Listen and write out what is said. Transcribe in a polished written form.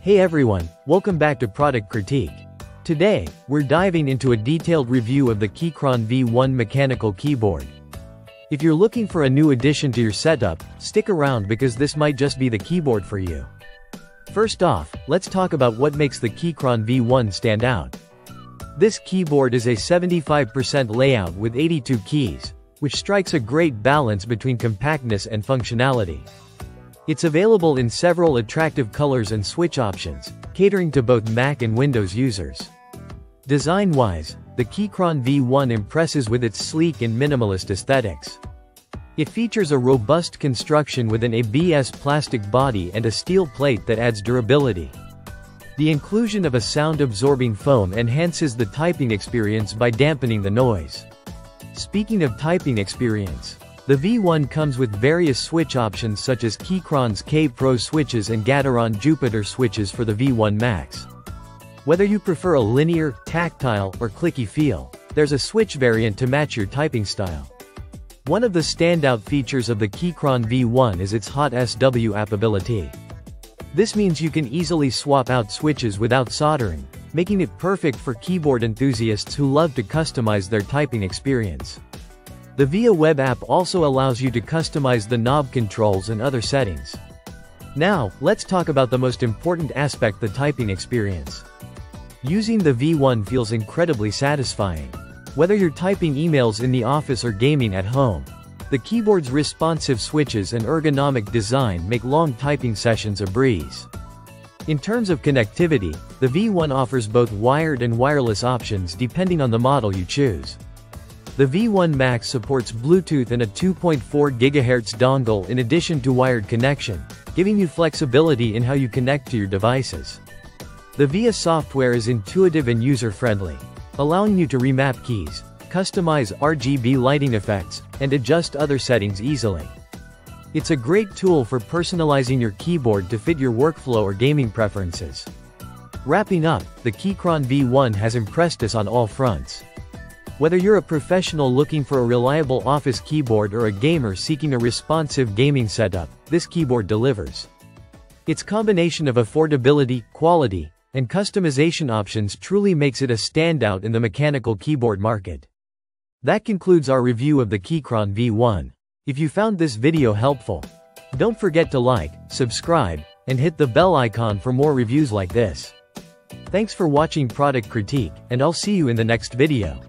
Hey everyone, welcome back to Product Critique. Today, we're diving into a detailed review of the Keychron V1 mechanical keyboard. If you're looking for a new addition to your setup, stick around because this might just be the keyboard for you. First off, let's talk about what makes the Keychron V1 stand out. This keyboard is a 75% layout with 82 keys, which strikes a great balance between compactness and functionality. It's available in several attractive colors and switch options, catering to both Mac and Windows users. Design-wise, the Keychron V1 impresses with its sleek and minimalist aesthetics. It features a robust construction with an ABS plastic body and a steel plate that adds durability. The inclusion of a sound-absorbing foam enhances the typing experience by dampening the noise. Speaking of typing experience, the V1 comes with various switch options such as Keychron's K Pro switches and Gateron Jupiter switches for the V1 Max. Whether you prefer a linear, tactile, or clicky feel, there's a switch variant to match your typing style. One of the standout features of the Keychron V1 is its hot SW appability. This means you can easily swap out switches without soldering, making it perfect for keyboard enthusiasts who love to customize their typing experience. The VIA web app also allows you to customize the knob controls and other settings. Now, let's talk about the most important aspect, the typing experience. Using the V1 feels incredibly satisfying. Whether you're typing emails in the office or gaming at home, the keyboard's responsive switches and ergonomic design make long typing sessions a breeze. In terms of connectivity, the V1 offers both wired and wireless options depending on the model you choose. The V1 Max supports Bluetooth and a 2.4 GHz dongle in addition to wired connection, giving you flexibility in how you connect to your devices. The VIA software is intuitive and user-friendly, allowing you to remap keys, customize RGB lighting effects, and adjust other settings easily. It's a great tool for personalizing your keyboard to fit your workflow or gaming preferences. Wrapping up, the Keychron V1 has impressed us on all fronts. Whether you're a professional looking for a reliable office keyboard or a gamer seeking a responsive gaming setup, this keyboard delivers. Its combination of affordability, quality, and customization options truly makes it a standout in the mechanical keyboard market. That concludes our review of the Keychron V1. If you found this video helpful, don't forget to like, subscribe, and hit the bell icon for more reviews like this. Thanks for watching Product Critique, and I'll see you in the next video.